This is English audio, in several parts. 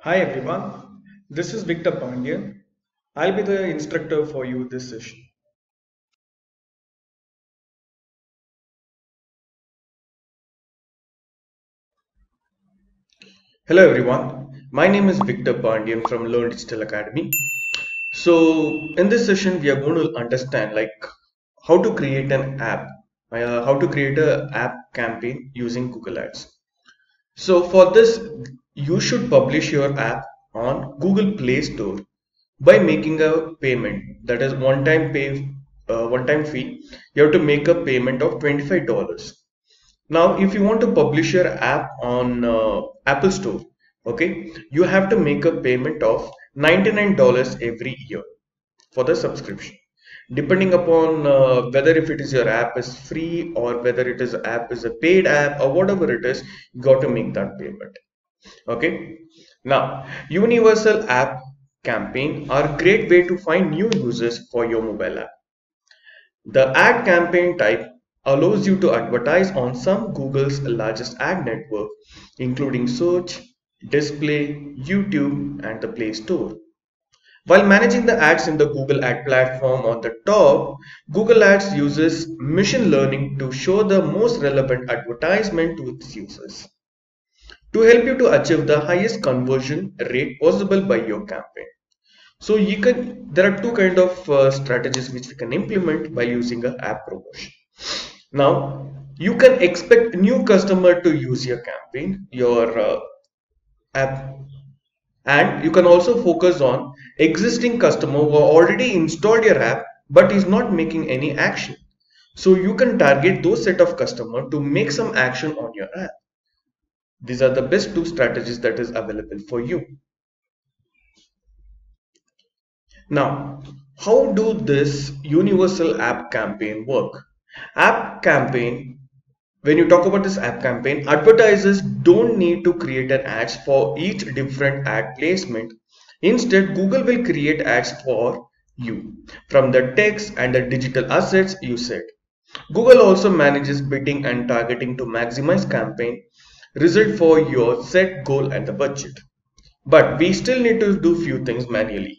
Hi everyone, this is Victor Pandian. I'll be the instructor for you this session. Hello everyone, my name is Victor Pandian from Learn Digital Academy. So in this session we are going to understand how to create an app, how to create an app campaign using Google Ads. So for this you should publish your app on Google Play Store by making a payment, that is one time fee. You have to make a payment of $25. Now if you want to publish your app on Apple Store, okay, you have to make a payment of $99 every year for the subscription, depending upon whether if it is your app is free or whether it is app is a paid app or whatever it is. You got to make that payment. Okay, now universal app campaign are a great way to find new users for your mobile app. The ad campaign type allows you to advertise on some Google's largest ad network, including search, display, YouTube, and the Play Store. While managing the ads in the Google Ad platform on the top, Google Ads uses machine learning to show the most relevant advertisement to its users to help you to achieve the highest conversion rate possible by your campaign. So there are two kind of strategies which we can implement by using a app promotion. Now you can expect new customer to use your campaign, your app, and you can also focus on existing customer who already installed your app but is not making any action. So you can target those set of customer to make some action on your app. These are the best two strategies that is available for you. Now, how do this universal app campaign work? App campaign, when you talk about this app campaign, advertisers don't need to create an ads for each different ad placement. Instead, Google will create ads for you from the text and the digital assets you set. Google also manages bidding and targeting to maximize campaign result for your set goal and the budget. But we still need to do few things manually.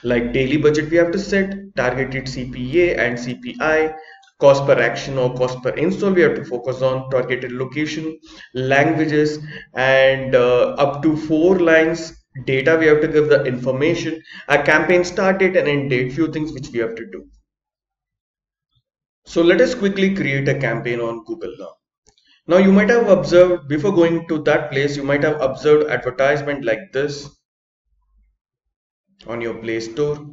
Like daily budget we have to set, targeted CPA and CPI, cost per action or cost per install we have to focus on, targeted location, languages, and up to 4 lines data we have to give the information, a campaign start date and end date, few things which we have to do. So let us quickly create a campaign on Google now. Now you might have observed, before going to that place, you might have observed advertisement like this on your Play Store,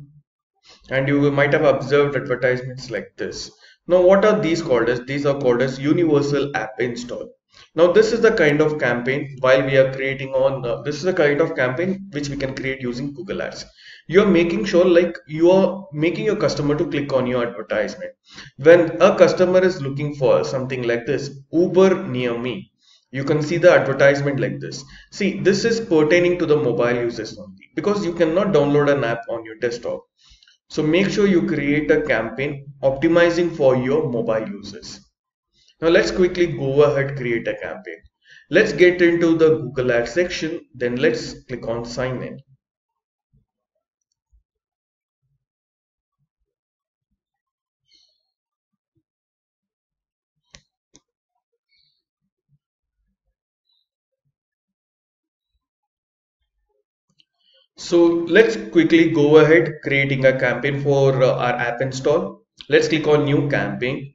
and you might have observed advertisements like this. Now what are these called as? These are called as universal app install. Now this is the kind of campaign while we are creating on this is the kind of campaign which we can create using Google Ads. You are making sure like you are making your customer to click on your advertisement. When a customer is looking for something like this, Uber near me, you can see the advertisement like this. See, this is pertaining to the mobile users only because you cannot download an app on your desktop. So make sure you create a campaign optimizing for your mobile users. Now let's quickly go ahead, create a campaign. Let's get into the Google Ads section. Then let's click on sign in. So let's quickly go ahead creating a campaign for our app install. Let's click on new campaign.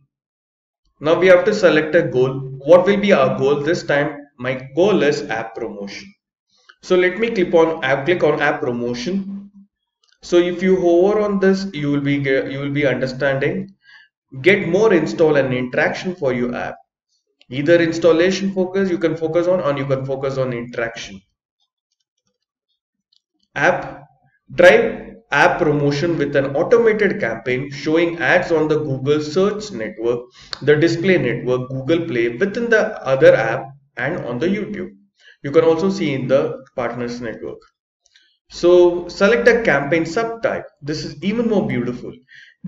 Now we have to select a goal. What will be our goal this time? My goal is app promotion. So let me click on app promotion. So if you hover on this, you will be understanding get more install and interaction for your app. Either installation focus you can focus on, or you can focus on interaction. App drive app promotion with an automated campaign showing ads on the Google search network, the display network, Google Play, within the other app, and on the YouTube. You can also see in the partners network. So select a campaign subtype. This is even more beautiful.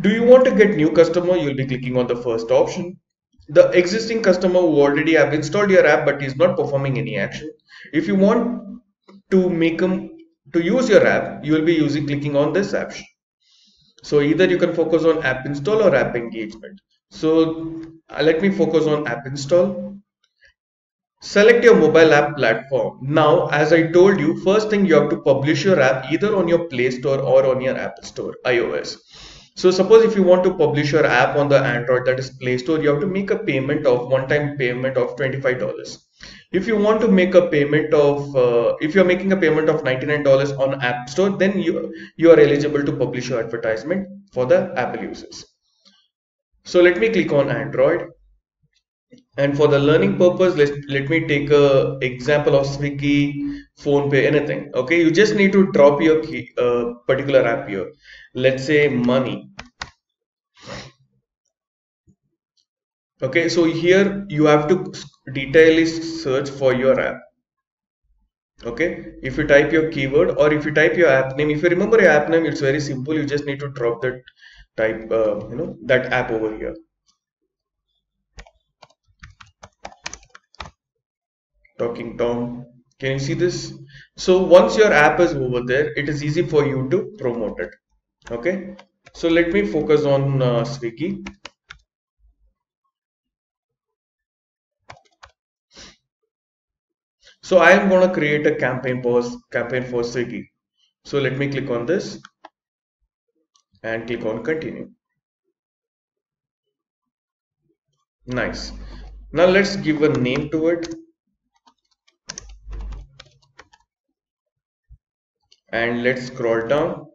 Do you want to get new customer? You'll be clicking on the first option. The existing customer who already have installed your app but is not performing any action. If you want to make them to use your app, you will be using clicking on this option. So either you can focus on app install or app engagement. So let me focus on app install. Select your mobile app platform. Now, as I told you, first thing you have to publish your app either on your Play Store or on your App Store, iOS. So suppose if you want to publish your app on the Android, that is Play Store, you have to make a payment of one-time payment of $25. If you want to make a payment of, if you're making a payment of $99 on App Store, then you are eligible to publish your advertisement for the Apple users. So let me click on Android. And for the learning purpose, let me take a example of Swiggy, PhonePe, anything. Okay, you just need to drop your key, particular app here. Let's say money. Okay, so here you have to detailedly search for your app. Okay, if you type your keyword or if you type your app name, if you remember your app name, it's very simple. You just need to drop that type, that app over here. Talking Tom. Can you see this? So once your app is over there, it is easy for you to promote it. Okay. So let me focus on Swiggy. So I am going to create a campaign for Swiggy. So let me click on this and click on continue. Nice. Now let's give a name to it. And let's scroll down.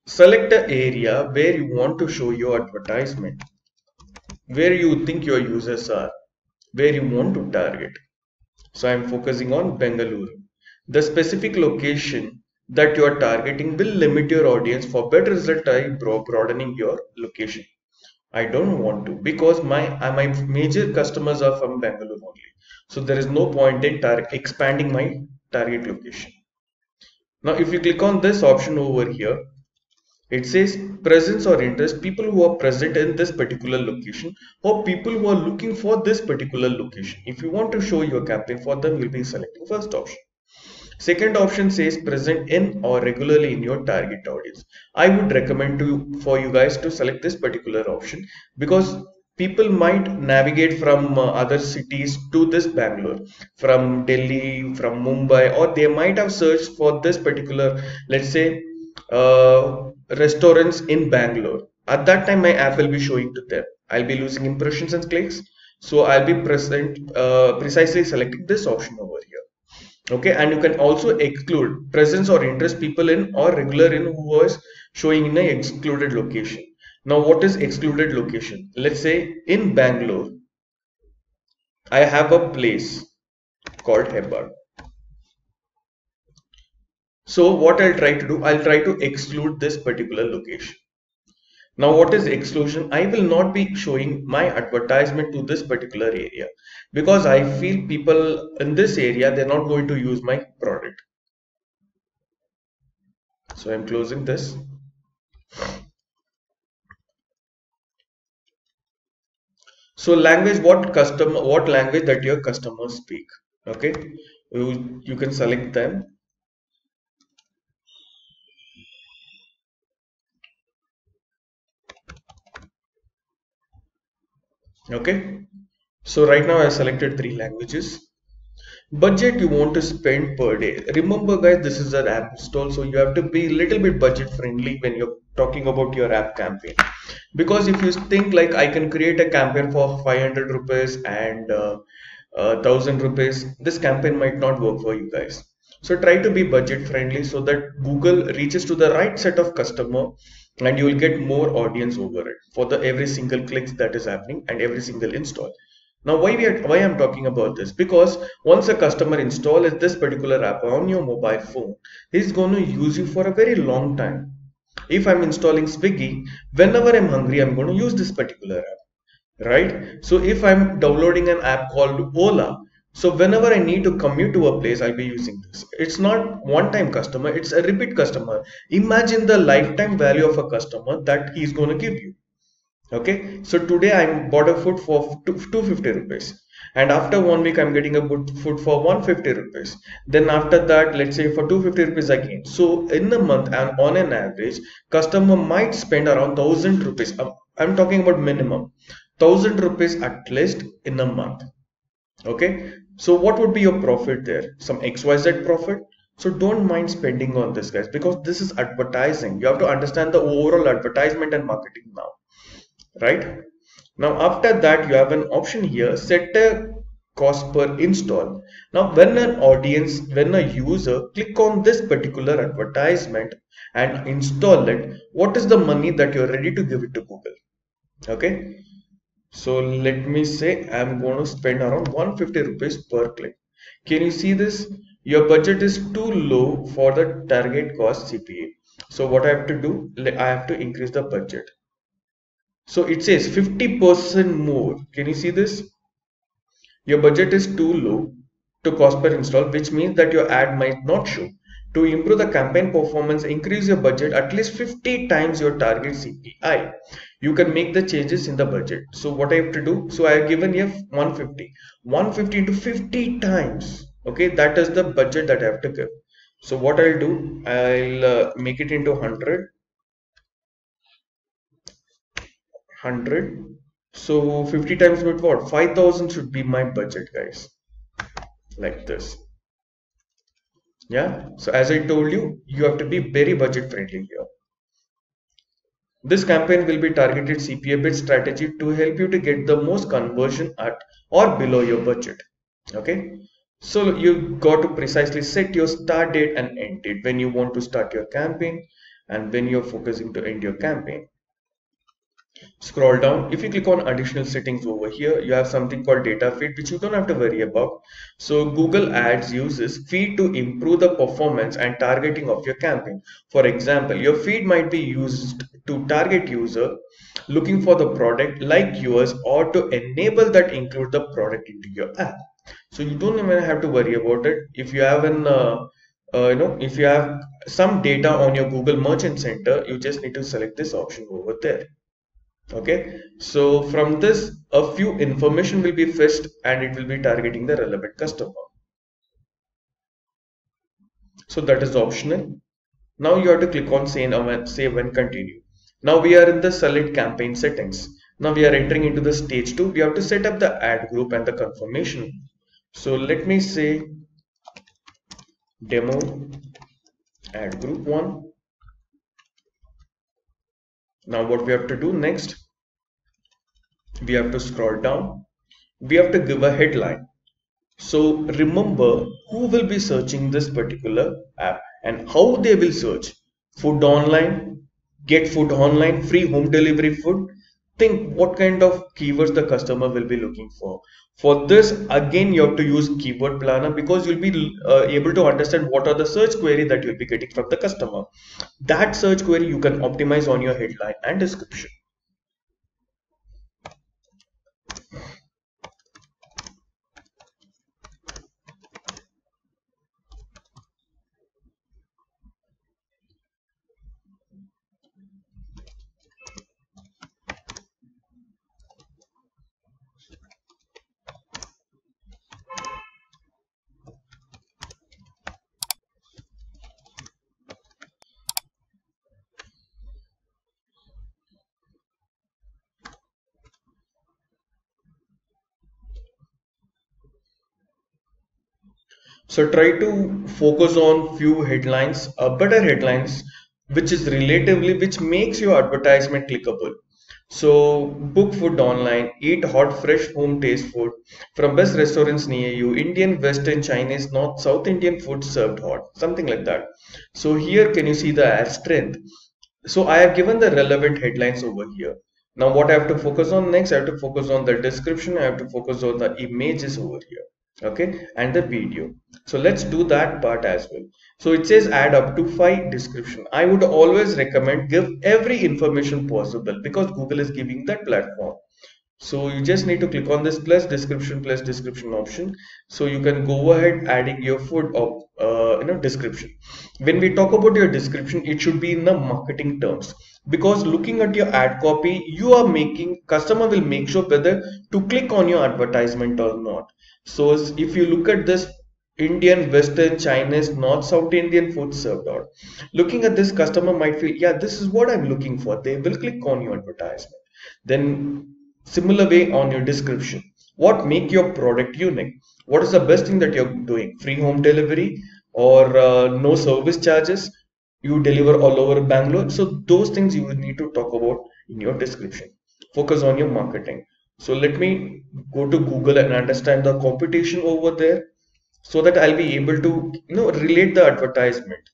Select the area where you want to show your advertisement, where you think your users are, where you want to target. So I'm focusing on Bengaluru. The specific location that you are targeting will limit your audience. For better result, I broadening your location. I don't want to, because my major customers are from Bengaluru only. So there is no point in expanding my target location. Now, if you click on this option over here, it says presence or interest, people who are present in this particular location or people who are looking for this particular location. If you want to show your campaign for them, you'll be selecting first option. Second option says present in or regularly in your target audience. I would recommend for you guys to select this particular option because people might navigate from other cities to this Bangalore, from Delhi, from Mumbai, or they might have searched for this particular, let's say, restaurants in Bangalore. At that time, my app will be showing to them. I'll be losing impressions and clicks. So I'll be precisely selecting this option over here. Okay, and you can also exclude presence or interest people in or regular in who was showing in an excluded location. Now, what is excluded location? Let's say in Bangalore, I have a place called Hebbal. So what I'll try to do, I'll try to exclude this particular location. Now, what is exclusion? I will not be showing my advertisement to this particular area because I feel people in this area, they're not going to use my product. So I'm closing this. So language, what language that your customers speak. Okay, you can select them. Okay, so right now I selected 3 languages. Budget you want to spend per day. Remember guys, this is an app install, so you have to be a little bit budget friendly when you're talking about your app campaign. Because if you think like I can create a campaign for 500 rupees and 1000 rupees, this campaign might not work for you guys. So try to be budget friendly so that Google reaches to the right set of customer and you will get more audience over it for the every single clicks that is happening and every single install. Now why I'm talking about this, because once a customer installs this particular app on your mobile phone, he's going to use you for a very long time. If I'm installing Swiggy, whenever I'm hungry, I'm going to use this particular app, right? So if I'm downloading an app called Ola, so whenever I need to commute to a place, I'll be using this. It's not one-time customer, it's a repeat customer. Imagine the lifetime value of a customer that he's going to give you. Okay, so today I bought a food for 250 rupees, and after 1 week I'm getting a good food for 150 rupees. Then after that, let's say for 250 rupees again. So in a month, and on an average, customer might spend around 1000 rupees. I'm talking about minimum 1000 rupees at least in a month. Okay, so what would be your profit there? Some XYZ profit. So don't mind spending on this, guys, because this is advertising. You have to understand the overall advertisement and marketing now, right? Now after that, you have an option here, set a cost per install. Now when a user click on this particular advertisement and install it, what is the money that you're ready to give it to Google? Okay, so let me say I'm going to spend around 150 rupees per click. Can you see this? Your budget is too low for the target cost CPA. So what I have to do, I have to increase the budget. So it says 50% more. Can you see this? Your budget is too low to cost per install, which means that your ad might not show. To improve the campaign performance, increase your budget at least 50 times your target CPI. You can make the changes in the budget. So what I have to do? So I have given here 150. 150 into 50 times. Okay, that is the budget that I have to give. So what I'll do, I'll make it into 100. So 50 times with what? 5000 should be my budget, guys, like this. Yeah, so as I told you, you have to be very budget friendly here. This campaign will be targeted CPA based strategy to help you to get the most conversion at or below your budget. Okay, so you got to precisely set your start date and end date when you want to start your campaign and when you're focusing to end your campaign. Scroll down. If you click on additional settings over here, you have something called data feed, which you don't have to worry about. So Google Ads uses feed to improve the performance and targeting of your campaign. For example, your feed might be used to target user looking for the product like yours, or to enable that include the product into your app. So you don't even have to worry about it. If you have if you have some data on your Google Merchant Center, you just need to select this option over there. Okay, so from this a few information will be fetched and it will be targeting the relevant customer. So that is optional. Now you have to click on save and continue. Now we are in the select campaign settings. Now we are entering into the stage 2. We have to set up the ad group and the confirmation. So let me say demo ad group 1. Now what we have to do next, we have to scroll down. We have to give a headline. So remember who will be searching this particular app and how they will search. Food online, get food online, free home delivery food. Think what kind of keywords the customer will be looking for. For this, again, you have to use Keyword Planner, because you'll be able to understand what are the search query that you'll be getting from the customer. That search query you can optimize on your headline and description. So try to focus on few headlines, better headlines, which makes your advertisement clickable. So book food online, eat hot, fresh, home taste food from best restaurants near you, Indian, Western, Chinese, North, South Indian food served hot, something like that. So here can you see the ad strength? So I have given the relevant headlines over here. Now what I have to focus on next, I have to focus on the description, I have to focus on the images over here. Okay, and the video. So let's do that part as well. So it says add up to 5 description. I would always recommend give every information possible, because Google is giving that platform. So you just need to click on this plus description option. So you can go ahead adding your food description. When we talk about your description, it should be in the marketing terms, because looking at your ad copy, you are making customer will make sure whether to click on your advertisement or not. So if you look at this Indian, Western, Chinese, North, South Indian food served out, looking at this, customer might feel, yeah, this is what I'm looking for. They will click on your advertisement. Then similar way on your description, what make your product unique? What is the best thing that you're doing? Free home delivery or no service charges? You deliver all over Bangalore. So those things you will need to talk about in your description. Focus on your marketing. So let me go to Google and understand the competition over there, so that I'll be able to relate the advertisement.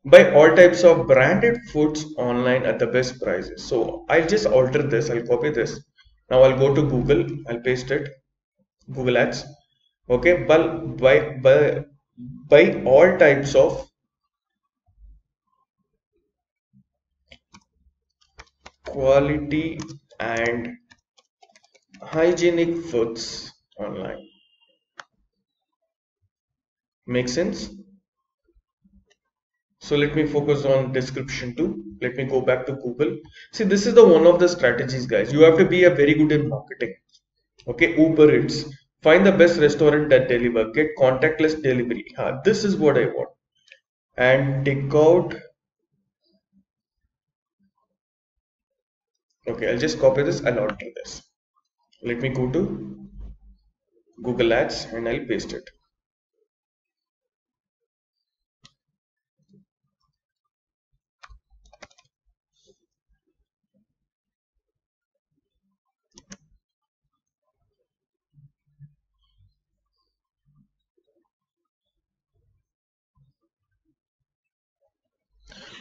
Buy all types of branded foods online at the best prices. So I'll just alter this. I'll copy this. Now I'll go to Google. I'll paste it. Google Ads. Okay, but buy all types of quality and hygienic foods online. Make sense? So let me focus on description too. Let me go back to Google. See, this is the one of the strategies, guys. You have to be a very good in marketing. Okay, Uber Eats. Find the best restaurant that deliver. Get contactless delivery. This is what I want. And take out. Okay, I'll just copy this. I'll alter this. Let me go to Google Ads and I'll paste it.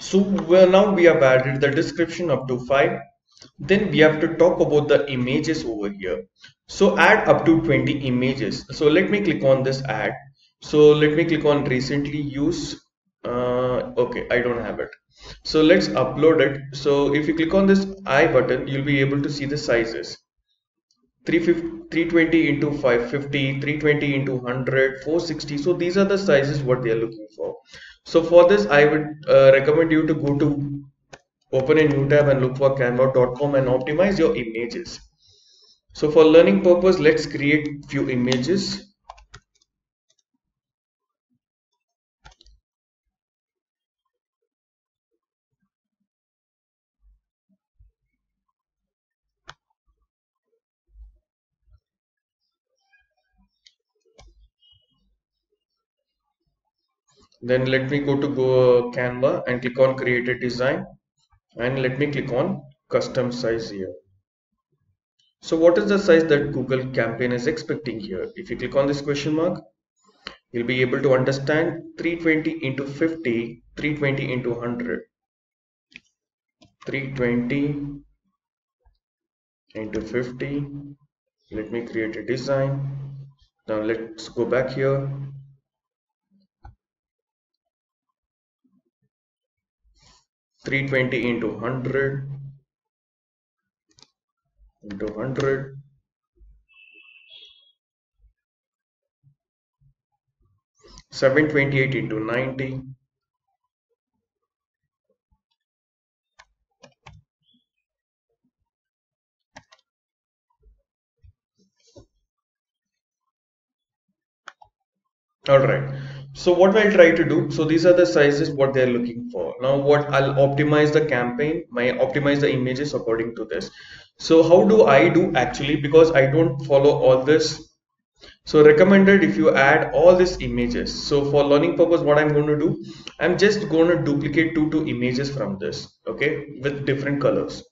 So now we have added the description up to 5. Then we have to talk about the images over here. So add up to 20 images. So let me click on this add. So let me click on recently used. Okay, I don't have it. So let's upload it. So if you click on this I button, you'll be able to see the sizes. 320 into 550, 320 into 100, 460. So these are the sizes what they are looking for. So for this, I would recommend you to go to open a new tab and look for canva.com and optimize your images. So for learning purpose, let's create few images. Then let me go to Canva and click on create a design, and let me click on custom size here. So what is the size that Google campaign is expecting here? If you click on this question mark, you'll be able to understand 320 into 50, 320 into 100, 320 into 50. Let me create a design. Now let's go back here. 320 into 100 into 100. 728 into 90. All right. So what I'll try to do, so these are the sizes what they're looking for. Now what I'll optimize the campaign, optimize the images according to this. So how do I do actually, because I don't follow all this. So recommended if you add all these images. So for learning purpose, what I'm going to do, I'm just going to duplicate two images from this, okay, with different colors.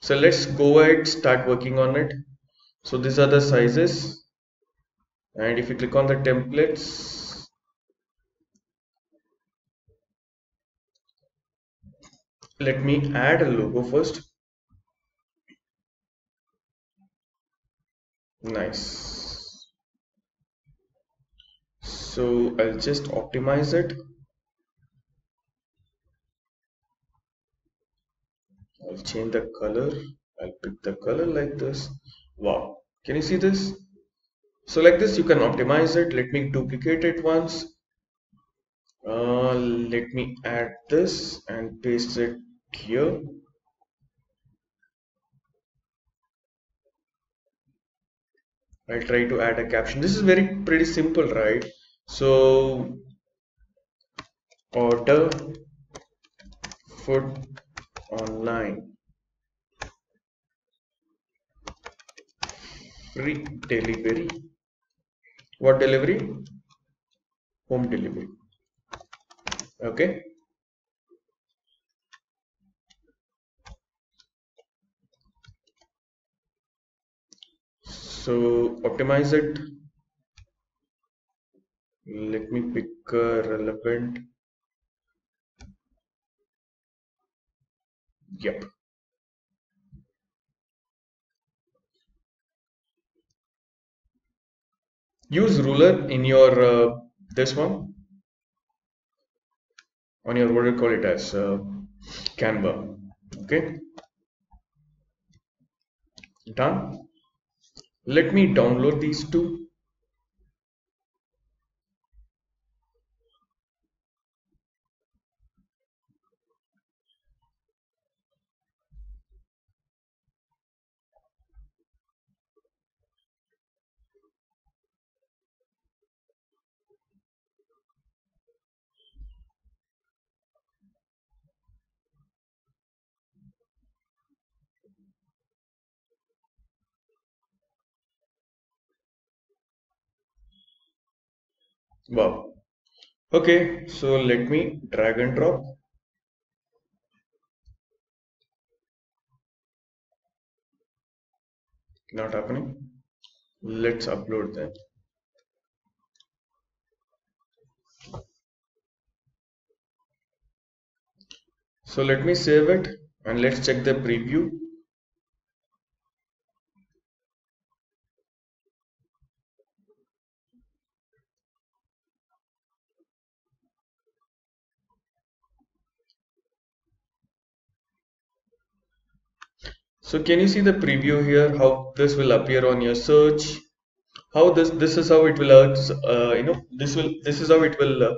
So let's go ahead, start working on it. So these are the sizes. And if you click on the templates, let me add a logo first. Nice. So I'll just optimize it. I'll change the color. I'll pick the color like this. Wow. Can you see this? So like this you can optimize it. Let me duplicate it once. Let me add this and paste it here. I'll try to add a caption. This is very pretty simple, right? So order food online, free delivery. What delivery? Home delivery. Okay. So optimize it. Let me pick a relevant. Yep. Use ruler in your this one on your what do you call it as Canva. Okay. Done. Let me download these two. Wow. Okay. So let me drag and drop. Not happening. Let's upload them. So let me save it and let's check the preview. So can you see the preview here? How this will appear on your search? How this is how it will this is how it will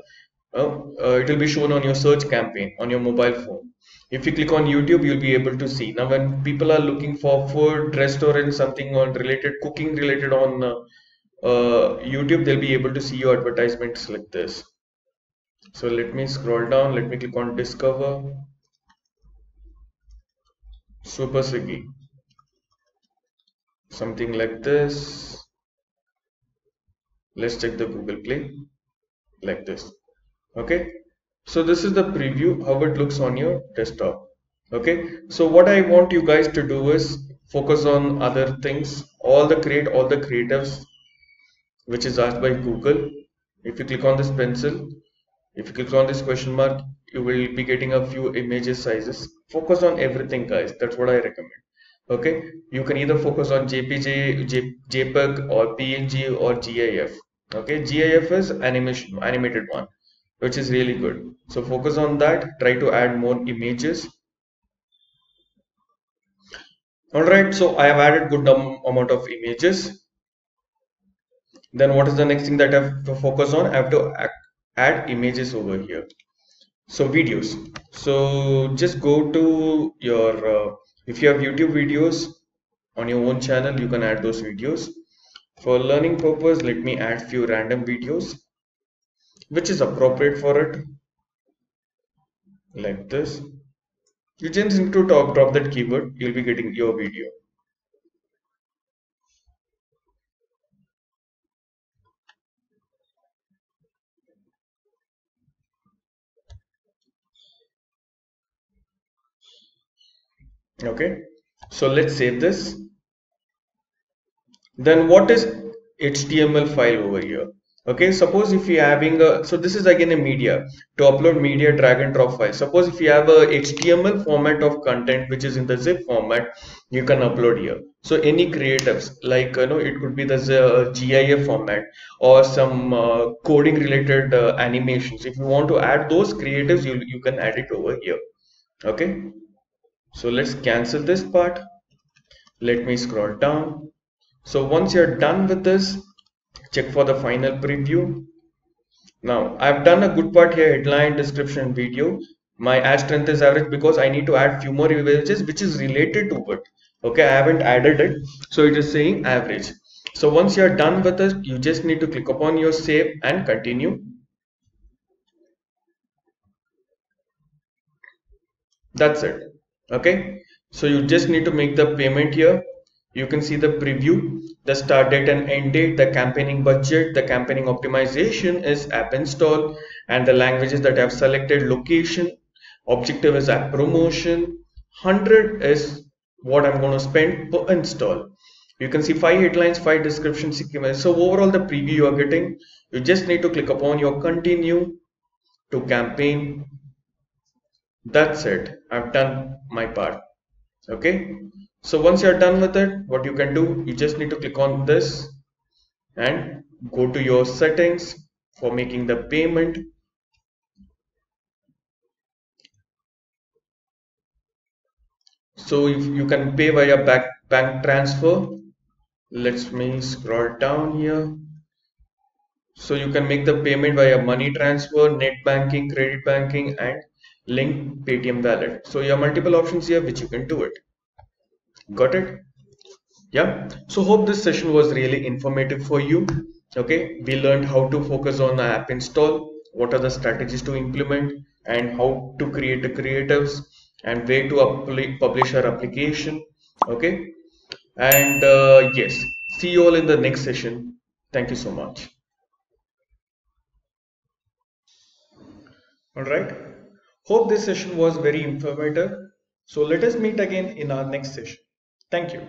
be shown on your search campaign on your mobile phone. If you click on YouTube, you'll be able to see. Now, when people are looking for food, restaurant, something on related cooking related on YouTube, they'll be able to see your advertisements like this. So let me scroll down. Let me click on Discover. Super Swiggy. Something like this. Let's check the Google Play like this. Okay. So this is the preview, how it looks on your desktop. Okay. So what I want you guys to do is focus on other things, all the creatives which is asked by Google. If you click on this pencil, if you click on this question mark, you will be getting a few images sizes. Focus on everything, guys. That's what I recommend. Okay, you can either focus on JPEG or PNG or GIF. Okay, GIF is animated one, which is really good. So focus on that. Try to add more images. All right, so I have added good amount of images. Then what is the next thing that I have to focus on? I have to add images over here. So videos. So just go to your if you have YouTube videos on your own channel, you can add those videos. For learning purpose, let me add few random videos which is appropriate for it, like this. You just need to drop that keyword, you'll be getting your video. Okay, so let's save this. Then what is HTML file over here? Okay, suppose if you having a, so this is again a media. To upload media, drag and drop file. Suppose if you have a HTML format of content which is in the zip format, you can upload here. So any creatives, like it could be the GIF format or some coding related animations. If you want to add those creatives, you can add it over here. Okay, so let's cancel this part. Let me scroll down. So once you're done with this, check for the final preview. Now I've done a good part here, headline, description, video. My ad strength is average because I need to add few more images which is related to it. Okay, I haven't added it, so it is saying average. So once you're done with it, you just need to click upon your save and continue. That's it. Okay, so you just need to make the payment here. You can see the preview, the start date and end date, the campaigning budget, the campaigning optimization is app install, and the languages that I've selected, location, objective is app promotion, 100 is what I'm going to spend per install. You can see 5 headlines, 5 descriptions, 6 images. So overall the preview you are getting, you just need to click upon your continue to campaign. That's it. I've done my part. Okay. So once you're done with it, what you can do, you just need to click on this and go to your settings for making the payment. So if you can pay via bank transfer, let me scroll down here. So you can make the payment via money transfer, net banking, credit banking, and link Paytm wallet. So you have multiple options here which you can do it. Got it? Yeah. So hope this session was really informative for you. Okay. We learned how to focus on the app install, what are the strategies to implement, and how to create the creatives and where to publish our application. Okay. And yes, see you all in the next session. Thank you so much. All right. Hope this session was very informative. So let us meet again in our next session. Thank you.